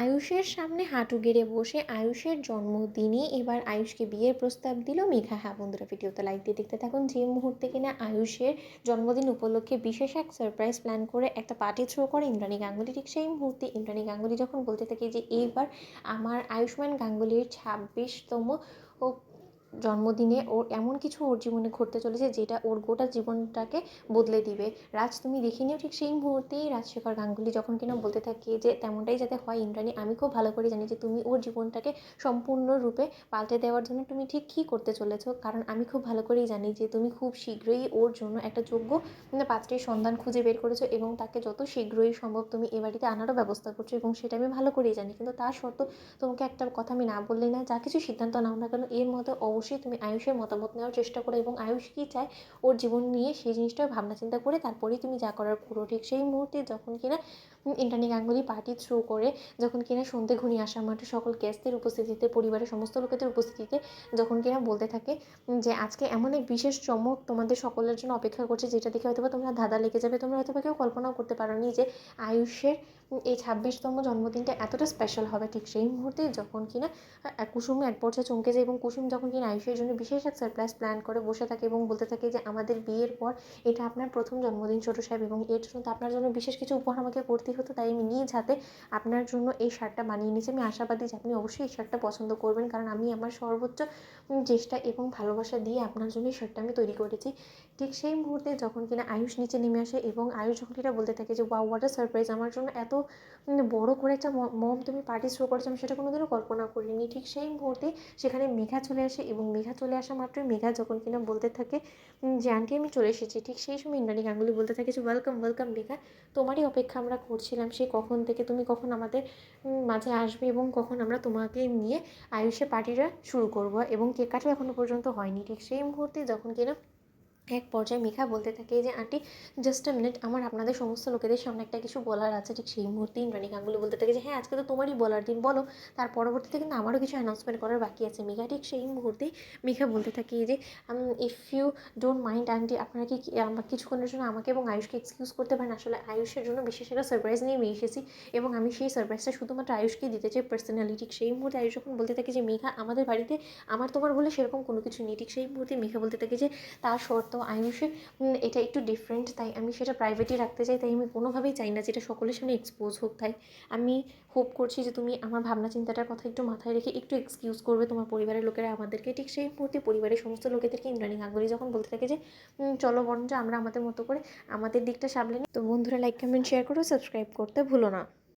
আয়ুষের সামনে হাঁটু গেড়ে বসে আয়ুষের জন্মদিনে এবার আয়ুষকে বিয়ের প্রস্তাব দিল মেঘা। হ্যাঁ বন্ধুরা, ভিডিওতে লাইক দিয়ে দেখতে থাকুন। যে মুহূর্তে কিনা আয়ুষের জন্মদিন উপলক্ষে বিশেষ এক সারপ্রাইজ প্ল্যান করে একটা পার্টি থ্রো করে ইন্দ্রাণী গাঙ্গুলি, ঠিক সেই মুহূর্তে ইন্দ্রাণী গাঙ্গুলি যখন বলতে থাকে যে এইবার আমার আয়ুষ্মান গাঙ্গুলির 26তম ও জন্মদিনে ওর এমন কিছু ওর জীবনে ঘটতে চলেছে যেটা ওর গোটা জীবনটাকে বদলে দিবে। রাজ তুমি দেখে নিও। ঠিক সেই মুহূর্তেই রাজশেখর গাঙ্গুলি যখন কিনা বলতে থাকে যে তেমনটাই যাতে হয় ইন্দ্রাণী, আমি খুব ভালো করে জানি যে তুমি ওর জীবনটাকে সম্পূর্ণরূপে পাল্টে দেওয়ার জন্য তুমি ঠিক কী করতে চলেছো, কারণ আমি খুব ভালো করেই জানি যে তুমি খুব শীঘ্রই ওর জন্য একটা যোগ্য পাত্রের সন্ধান খুঁজে বের করেছো এবং তাকে যত শীঘ্রই সম্ভব তুমি এ বাড়িতে আনারও ব্যবস্থা করছো, এবং সেটা আমি ভালো করেই জানি। কিন্তু তা সত্ত্বেও তোমাকে একটা কথা আমি না বললেই না, যা কিছু সিদ্ধান্ত নাও না কেন এর মধ্যে অবশ্যই তুমি আয়ুষের মতামত নেওয়ার চেষ্টা করো এবং আয়ুষ কী চায় ওর জীবন নিয়ে সেই জিনিসটা ভাবনা চিন্তা করে তারপরেই তুমি যা করার করো। ঠিক সেই মুহূর্তে যখন কিনা ইন্দ্রাণী গাঙ্গুলি পার্টি থ্রো করে, যখন কিনা সন্ধে ঘনিয়ে আসা মাঠে সকল গেস্টদের উপস্থিতিতে, পরিবারের সমস্ত লোকেদের উপস্থিতিতে যখন কিনা বলতে থাকে যে আজকে এমন এক বিশেষ চমক তোমাদের সকলের জন্য অপেক্ষা করছে যেটা দেখে হয়তো তোমরা ধাঁধা লেগে যাবে। তোমরা হয়তো কেউ কল্পনাও করতে পারোনি যে আয়ুষের এই 26তম জন্মদিনটা এতটা স্পেশাল হবে। ঠিক সেই মুহূর্তে যখন কিনা কুসুম এক পর্যায়ে চমকে যায় এবং কুসুম যখন কিনা আয়ুষের জন্য বিশেষ এক সারপ্রাইজ প্ল্যান করে বসে থাকে এবং বলতে থাকে যে আমাদের বিয়ের পর এটা আপনার প্রথম জন্মদিন ছোটো সাহেব, এবং এর জন্য তো আপনার জন্য বিশেষ কিছু উপহার আমাকে করতেই হতো, তাই আমি নিজ হাতে আপনার জন্য এই শার্টটা বানিয়ে নিয়েছি। আমি আশাবাদী যে আপনি অবশ্যই এই শার্টটা পছন্দ করবেন, কারণ আমি আমার সর্বোচ্চ চেষ্টা এবং ভালোবাসা দিয়ে আপনার জন্য এই শার্টটা আমি তৈরি করেছি। ঠিক সেই মুহূর্তে যখন কিনা আয়ুষ নিচে নেমে আসে এবং আয়ুষ যখন কিনা বলতে থাকে যে ওয়াও হোয়াট আ সারপ্রাইজ, আমার জন্য এত বড় করে একটা মম তুমি পার্টি থ্রো করেছো, আমি সেটা কোনোদিনও কল্পনা করিনি। ঠিক সেই মুহূর্তে সেখানে মেঘা চলে আসে এবং মেঘা চলে আসা মাত্রই মেঘা যখন কিনা বলতে থাকে যে আন্টি আমি চলে এসেছি, ঠিক সেই সময় ইন্দ্রাণী গাঙ্গুলি বলতে থাকে যে ওয়েলকাম ওয়েলকাম মেঘা, তোমারই অপেক্ষা আমরা করছিলাম সেই কখন থেকে, তুমি কখন আমাদের মাঝে আসবে এবং কখন আমরা তোমাকে নিয়ে আয়ুষের পার্টিটা শুরু করব, এবং কেক কাটাও এখনও পর্যন্ত হয়নি। ঠিক সেই মুহূর্তে যখন কিনা এক পর্যায়ে মেঘা বলতে থাকে যে আন্টি জাস্ট আ মিনিট, আমার আপনাদের সমস্ত লোকেদের সামনে একটা কিছু বলার আছে। ঠিক সেই মুহূর্তে ইন্দ্রাণী গাঙ্গুলি বলতে থাকে যে হ্যাঁ আজকে তো তোমারই বলার দিন, বলো। তার পরবর্তীতে কিন্তু আমারও কিছু অ্যানাউন্সমেন্ট করার বাকি আছে মেঘা। ঠিক সেই মুহূর্তেই মেঘা বলতে থাকে যে if you don't mind aunty, আপনারা কি আমার কিছুক্ষণের জন্য আমাকে এবং আয়ুষকে এক্সকিউজ করতে পারেন? আসলে আয়ুষের জন্য বিশেষ একটা সারপ্রাইজ নিয়ে আমি এসেছি এবং আমি সেই সারপ্রাইজটা শুধুমাত্র আয়ুষকেই দিতে চাই পার্সোনালি। ঠিক সেই মুহূর্তে আয়ুষ যখন বলতে থাকে যে মেঘা আমাদের বাড়িতে আমার তোমার বলে সেরকম কোনো কিছু নেই। ঠিক সেই মুহূর্তে মেঘা বলতে থাকে যে তা সত্ত্বেও আয়ুষের এটা একটু ডিফারেন্ট, তাই আমি সেটা প্রাইভেটই রাখতে চাই, তাই আমি কোনোভাবেই চাই না যেটা সকলের সামনে এক্সপোজ হোক। তাই আমি হোপ করছি যে তুমি আমার ভাবনা চিন্তাটার কথা একটু মাথায় রেখে একটু এক্সকিউজ করবে তোমার পরিবারের লোকেরা আমাদেরকে। ঠিক সেই মুহূর্তে পরিবারের সমস্ত লোকেদেরকে ইন্দ্রাণী গাঙ্গুলি যখন বলতে থাকে যে চলো বরঞ্চ আমরা আমাদের মতো করে আমাদের দিকটা সামলে নিই। তো বন্ধুরা লাইক কমেন্ট শেয়ার করো, সাবস্ক্রাইব করতে ভুলো না।